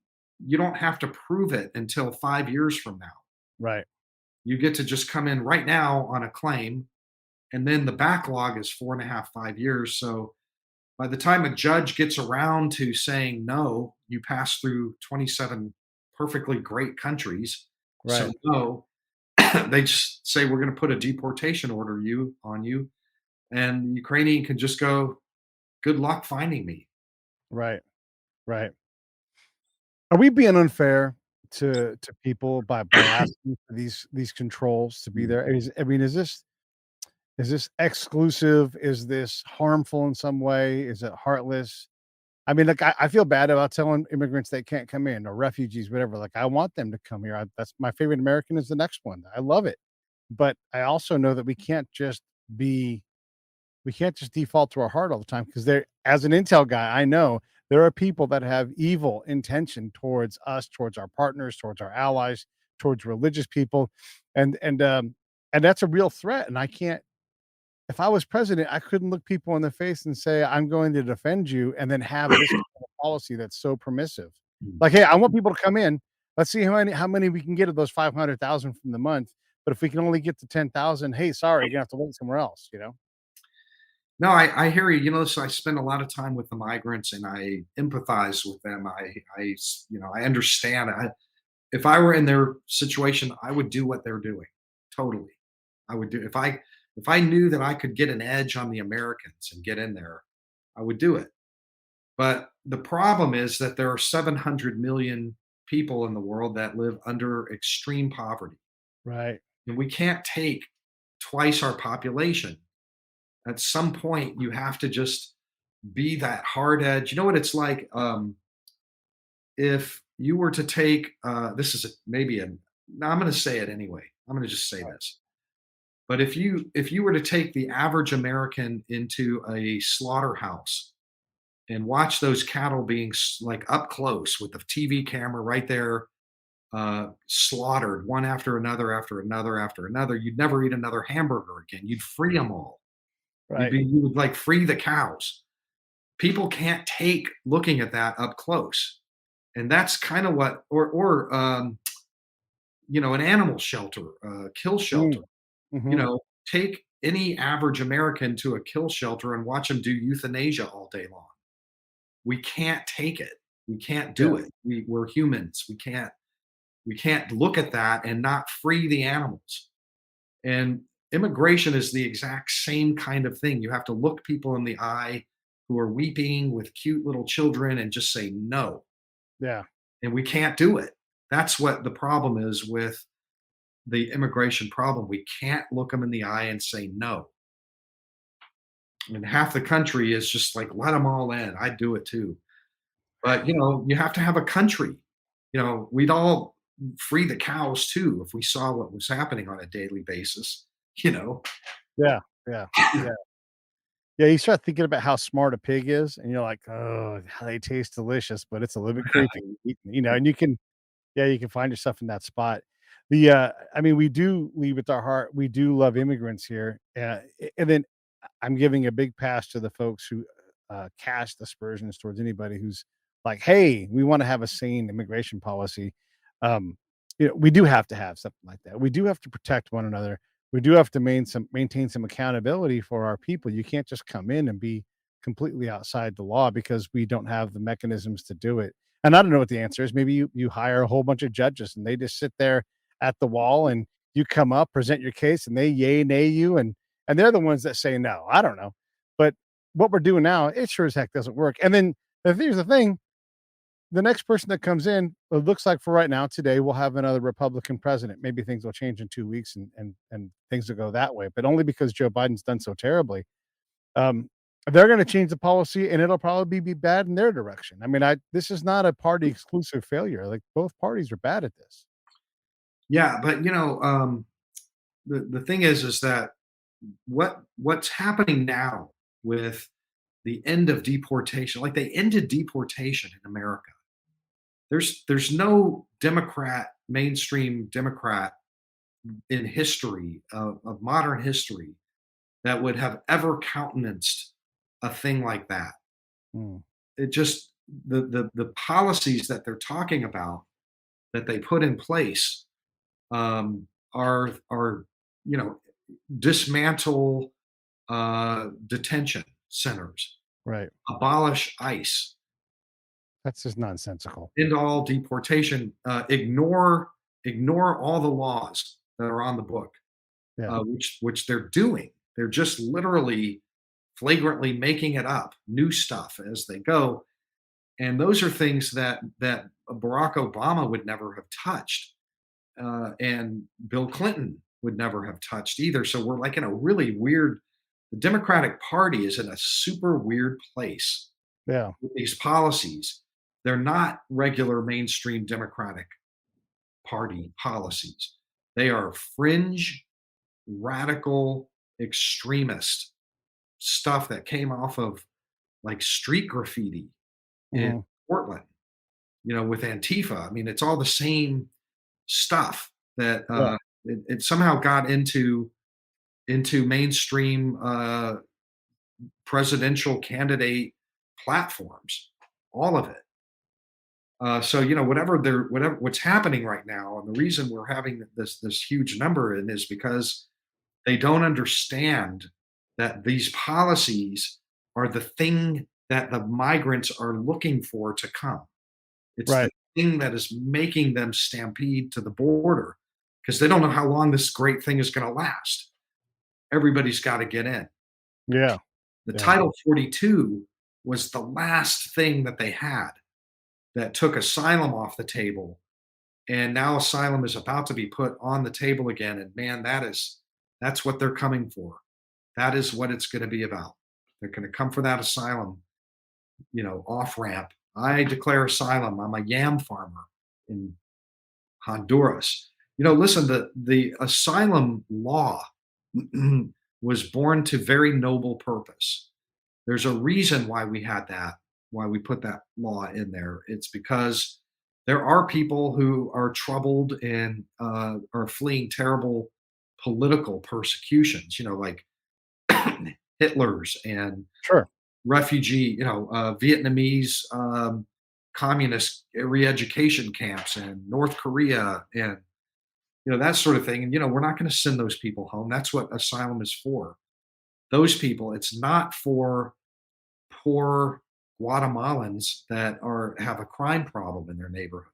you don't have to prove it until 5 years from now. Right. You get to just come in right now on a claim, and then the backlog is 4.5, 5 years. So by the time a judge gets around to saying no, you pass through 27 perfectly great countries. Right. So no, they just say we're going to put a deportation order on you, and the Ukrainian can just go, "Good luck finding me." Right. Right. Are we being unfair to people by asking for these controls to be Mm. there? Is this exclusive? Is this harmful in some way? Is it heartless? I mean, like, I feel bad about telling immigrants they can't come in or refugees, whatever. Like, I want them to come here. That's my favorite American is the next one. I love it. But I also know that be we can't just default to our heart all the time because there, as an intel guy, I know there are people that have evil intention towards us, towards our partners, towards our allies, towards religious people, and and um and that's a real threat. And I can't. If I was president, I couldn't look people in the face and say I'm going to defend you, and then have this kind of policy that's so permissive. Mm. Like, hey, I want people to come in. Let's see how many we can get of those 500,000 from the month. But if we can only get to 10,000, hey, sorry, you're gonna have to wait somewhere else. You know. No, I hear you. So I spend a lot of time with the migrants, and I empathize with them. I understand. If I were in their situation, I would do what they're doing. Totally, I would do if I knew that I could get an edge on the Americans and get in there, I would do it. But the problem is that there are 700 million people in the world that live under extreme poverty, Right. and we can't take twice our population. At some point, you have to just be that hard edge. You know what it's like? If you were to take this is maybe a no, I'm going to say it anyway. I'm going to just say this. But if you were to take the average American into a slaughterhouse and watch those cattle being like up close with the TV camera right there, slaughtered one after another, you'd never eat another hamburger again. You'd free them all. Right. You would like free the cows. People can't take looking at that up close, and that's kind of what, an animal shelter, kill shelter. You Mhm. know, take any average American to a kill shelter and watch them do euthanasia all day long. We can't take it. We can't Yeah. do it. We're humans. We can't look at that and not free the animals. And immigration is the exact same kind of thing. You have to look people in the eye who are weeping with cute little children and just say no. Yeah. And we can't do it. That's what the problem is with the immigration problem. We can't look them in the eye and say no. And half the country is just like, let them all in. I'd do it too. But, you have to have a country. We'd all free the cows too if we saw what was happening on a daily basis, you know. Yeah. Yeah. Yeah. Yeah, you start thinking about how smart a pig is, and you're like, "Oh, how they taste delicious," but it's a little bit creepy, and you can find yourself in that spot. I mean, we do lead with our heart. We do love immigrants here, and then I'm giving a big pass to the folks who cast aspersions towards anybody who's like, hey, we want to have a sane immigration policy. Um, we do have to have something like that. We do have to protect one another. We do have to maintain some accountability for our people. You can't just come in and be completely outside the law because we don't have the mechanisms to do it. And I don't know what the answer is. Maybe you hire a whole bunch of judges and they just sit there at the wall and you come up, present your case, and they yay nay you, and they're the ones that say no. I don't know, but what we're doing now, it sure as heck doesn't work. And then here's the thing: the next person that comes in, it looks like for right now, today, we'll have another Republican president. Maybe things will change in 2 weeks and things will go that way, but only because Joe Biden's done so terribly. Um, they're going to change the policy, and it'll probably be bad in their direction. I mean, this is not a party exclusive failure. Like both parties are bad at this. Yeah, but the thing is that what's happening now with the end of deportation, like they ended deportation in America. There's no mainstream Democrat in history of modern history that would have ever countenanced a thing like that. Mm, It just the policies that they're talking about that they put in place are dismantle detention centers, right. abolish ICE, That's just nonsensical. end all deportation, ignore all the laws that are on the book, Yeah. which they're doing. They're just literally flagrantly making it up, new stuff as they go, and those are things that Barack Obama would never have touched, and Bill Clinton would never have touched either. So we're like in a really weird. The Democratic Party is in a super weird place Yeah. with these policies. They're not regular mainstream Democratic Party policies. They are fringe, radical, extremist stuff that came off of like street graffiti in Mhm. Portland, with Antifa. I mean, it's all the same stuff that Yeah. it somehow got into mainstream presidential candidate platforms, all of it. So whatever what's happening right now, and the reason we're having this huge number in is because they don't understand that these policies are the thing that the migrants are looking for to come. It's the Right. thing that is making them stampede to the border because they don't know how long this great thing is going to last. Everybody's got to get in. Yeah. The Yeah. Title 42 was the last thing that they had that took asylum off the table. And now asylum is about to be put on the table again. And man, that's what they're coming for. That is what it's going to be about. They're going to come for that asylum, off ramp. I declare asylum. I'm a yam farmer in Honduras. Listen, the asylum law was born to very noble purpose. There's a reason why we had that, why we put that law in there. It's because there are people who are troubled and are fleeing terrible political persecutions, like Hitler's and Sure. refugee, Vietnamese communist re-education camps and North Korea and that sort of thing. And we're not going to send those people home. That's what asylum is for. Those people. It's not for poor Guatemalans that have a crime problem in their neighborhood.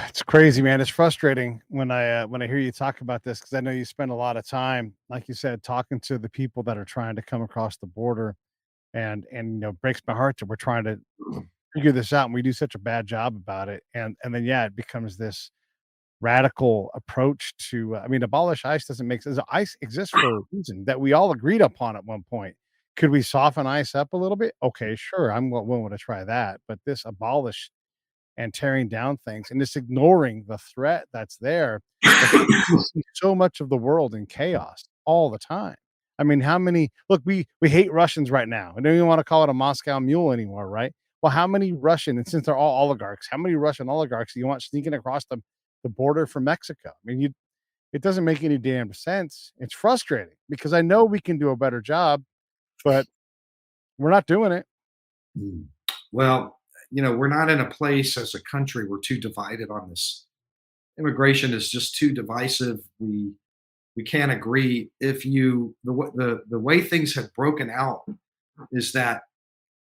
It's crazy, man. It's frustrating when I hear you talk about this because I know you spend a lot of time, like you said, talking to the people that are trying to come across the border, and breaks my heart that we're trying to figure this out, and we do such a bad job about it, and then yeah, it becomes this radical approach to. I mean, abolish ICE doesn't make sense. ICE exists for a reason that we all agreed upon at one point. Could we soften ICE up a little bit? Okay, sure, I'm willing to try that, but this abolish and tearing down things and just ignoring the threat that's there. We see so much of the world in chaos all the time. I mean, how many look, we hate Russians right now. I don't even want to call it a Moscow mule anymore, right? Well, how many Russian, and since they're all oligarchs, how many Russian oligarchs do you want sneaking across the border from Mexico? I mean, it doesn't make any damn sense. It's frustrating because I know we can do a better job, but we're not doing it. Mm. Well, we're not in a place as a country. We're too divided on this. Immigration is just too divisive. We can't agree. If you the way things have broken out is that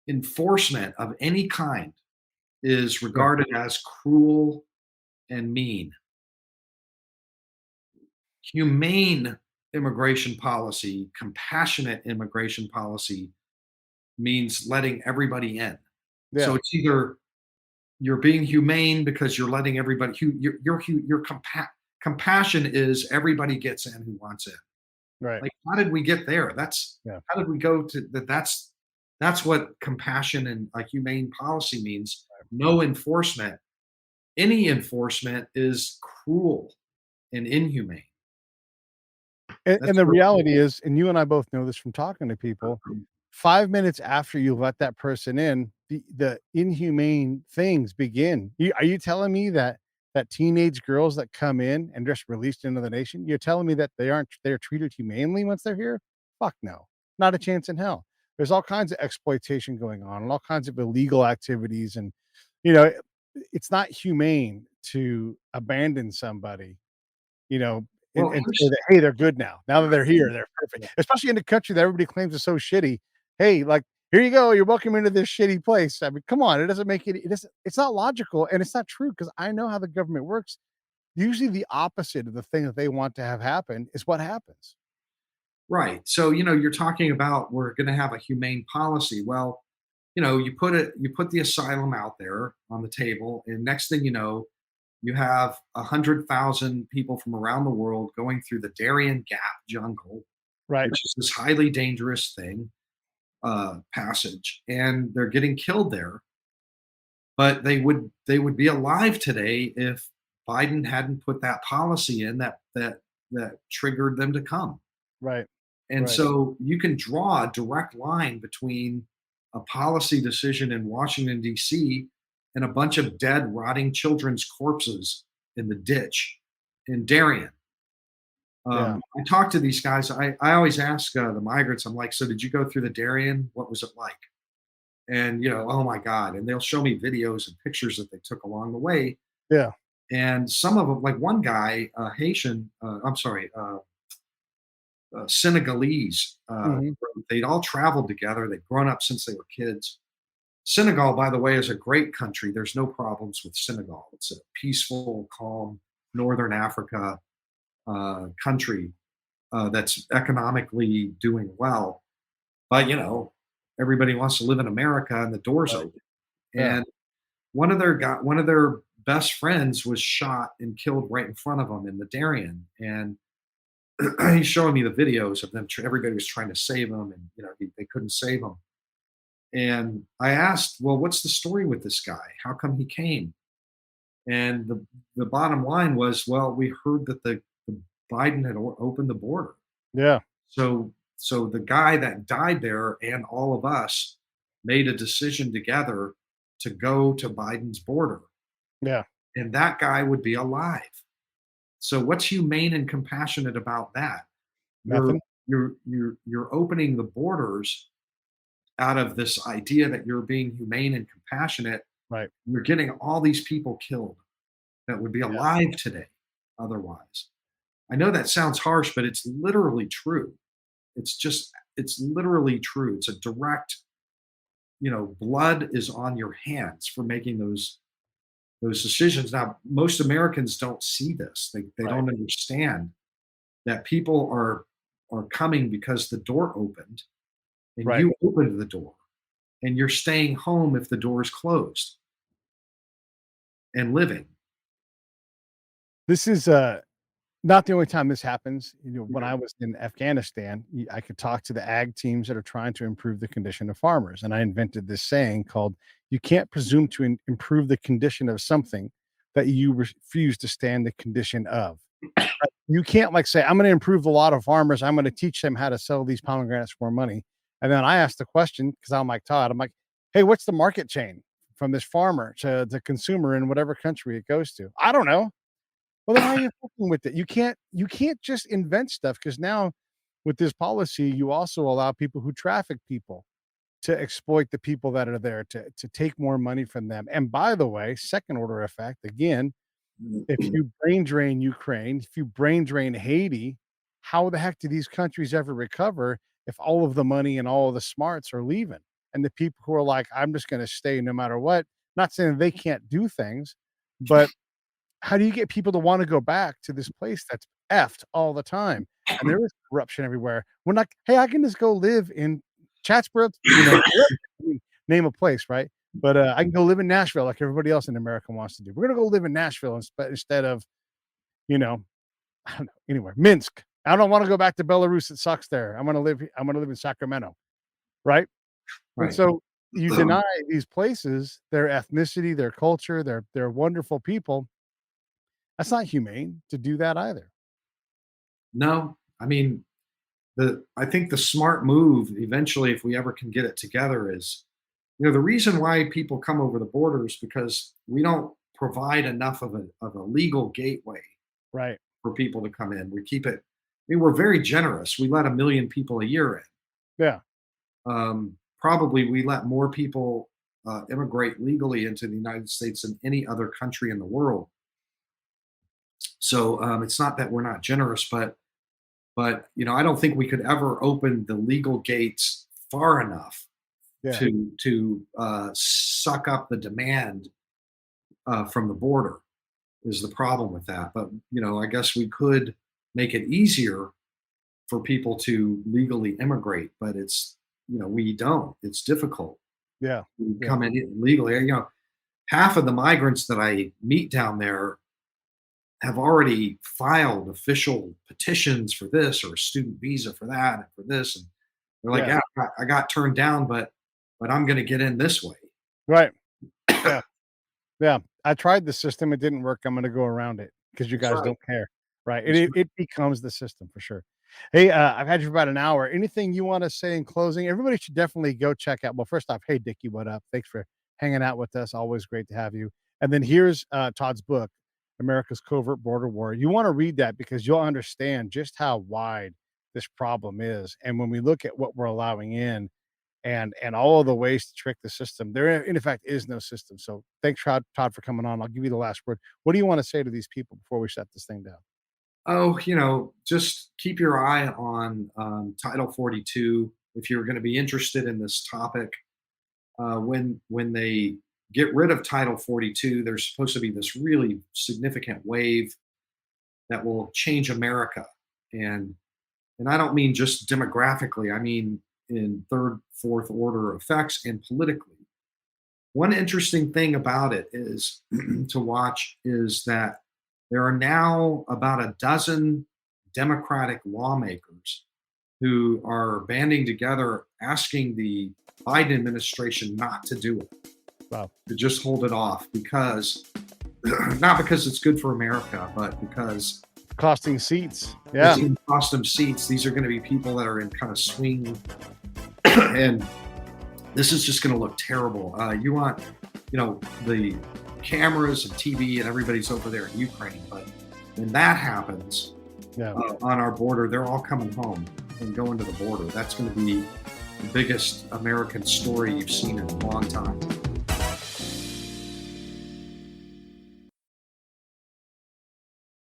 enforcement of any kind is Yeah. regarded as cruel and mean. Humane immigration policy, compassionate immigration policy means letting everybody in. So Yeah. it's either you're being humane because you're letting everybody. Compassion is everybody gets in who wants in. Right. Like, how did we get there? Yeah. How did we go to that? That's what compassion and like humane policy means. No enforcement. Any enforcement is cruel and inhumane. And That's the where reality is, and you and I both know this from talking to people, 5 minutes after you let that person in, the inhumane things begin. Are you telling me that teenage girls that come in and just released into the nation, you're telling me that they're treated humanely once they're here? Fuck no. Not a chance in hell. There's all kinds of exploitation going on and all kinds of illegal activities. And, you know, it's not humane to abandon somebody, you know, well, and say that, hey, they're good now. Now that they're here, they're perfect. Especially in a country that everybody claims is so shitty. Hey, like, here you go. You're welcome into this shitty place. I mean, come on. It doesn't make it doesn't, it's not logical and it's not true because I know how the government works. Usually the opposite of the thing that they want to have happen is what happens. right. So, you're talking about we're going to have a humane policy. Well, you put the asylum out there on the table, and next thing you know, you have 100,000 people from around the world going through the Darien Gap jungle, Right. which is this highly dangerous passage, and they're getting killed there. But they would be alive today if Biden hadn't put that policy in that triggered them to come. Right. And Right. so you can draw a direct line between a policy decision in Washington, D.C., and a bunch of dead, rotting children's corpses in the ditch in Darien. Yeah. I talk to these guys. I always ask the migrants, I'm like, so did you go through the Darien? What was it like? And, oh my God. And they'll show me videos and pictures that they took along the way. Yeah. And some of them, like one guy, Senegalese. Mhm. They'd all traveled together. They'd grown up since they were kids. Senegal, by the way, is a great country. There's no problems with Senegal. It's a peaceful, calm, Northern Africa country that's economically doing well. But everybody wants to live in America, and the doors Right. open. Yeah. And one of their best friends was shot and killed right in front of them in the Darien. And he's showing me the videos of them. Everybody was trying to save him, and they couldn't save him. And I asked, well, what's the story with this guy? How come he came? And the bottom line was, well, we heard that the Biden had opened the border. Yeah. So the guy that died there and all of us made a decision together to go to Biden's border, Yeah. and that guy would be alive. So what's humane and compassionate about that? You're Nothing. you're opening the borders out of this idea that you're being humane and compassionate. Right. You're getting all these people killed that would be Yeah. alive today otherwise. I know that sounds harsh, but it's literally true. It's literally true. It's a direct, blood is on your hands for making those decisions. Now, most Americans don't see this. They Right. don't understand that people are coming because the door opened, and Right. you opened the door, and you're staying home if the door is closed and living. This is not the only time this happens. When Yeah. I was in Afghanistan, I could talk to the ag teams that are trying to improve the condition of farmers. And I invented this saying called, you can't presume to improve the condition of something that you refuse to stand the condition of. You can't like say, I'm going to improve the lot of farmers. I'm going to teach them how to sell these pomegranates for more money. And then I asked the question because I'm like, Todd, I'm like, hey, what's the market chain from this farmer to the consumer in whatever country it goes to? I don't know. Well, then how are you fucking with it? You can't just invent stuff because now with this policy, you also allow people who traffic people to exploit the people that are there, to take more money from them. And by the way, second order effect, again, if you brain drain Ukraine, if you brain drain Haiti, how the heck do these countries ever recover if all of the money and all of the smarts are leaving? And the people who are like, I'm just going to stay no matter what, not saying they can't do things, but how do you get people to want to go back to this place that's effed all the time? And there is corruption everywhere. We're not, hey, I can just go live in Chatsworth, name a place, right? But I can go live in Nashville like everybody else in America wants to do. We're going to go live in Nashville instead of, I don't know, anywhere. Minsk. I don't want to go back to Belarus. It sucks there. I'm going to live in Sacramento. Right. Right. And so you deny these places, their ethnicity, their culture, they're wonderful people. That's not humane to do that either. No, I mean, I think the smart move eventually, if we ever can get it together, is, the reason why people come over the border is because we don't provide enough of a legal gateway Right. for people to come in. We keep it. I mean, we're very generous. We let 1 million people a year in. Yeah. Probably we let more people immigrate legally into the United States than any other country in the world. So it's not that we're not generous, but I don't think we could ever open the legal gates far enough to suck up the demand from the border. Is the problem with that. But I guess we could make it easier for people to legally immigrate, but it's we don't. It's difficult. Yeah. We come in illegally. Half of the migrants that I meet down there have already filed official petitions for this or a student visa for that and for this, and they're like, "Yeah, I got turned down, but I'm going to get in this way." Right. Yeah. Yeah. I tried the system. It didn't work. I'm going to go around it because you guys don't care. Right. It becomes the system for sure. Hey, I've had you for about an hour. Anything you want to say in closing? Everybody should definitely go check out. Well, first off, hey, Dickie, what up? Thanks for hanging out with us. Always great to have you. And then here's Todd's book, America's Covert Border War. You want to read that because you'll understand just how wide this problem is. And when we look at what we're allowing in and all of the ways to trick the system, there in effect is no system. So thanks, Todd, for coming on. I'll give you the last word. What do you want to say to these people before we shut this thing down? Oh, just keep your eye on Title 42 if you're going to be interested in this topic. When they get rid of Title 42, there's supposed to be this really significant wave that will change America. And I don't mean just demographically, I mean in third, fourth order effects and politically. One interesting thing about it is to watch is that there are now about a dozen Democratic lawmakers who are banding together asking the Biden administration not to do it. Wow. To just hold it off because, not because it's good for America, but because costing seats. Yeah. It's going to cost them seats. These are going to be people that are in kind of swing. And this is just going to look terrible. You want, the cameras and TV and everybody's over there in Ukraine. But when that happens on our border, they're all coming home and going to the border. That's going to be the biggest American story you've seen in a long time.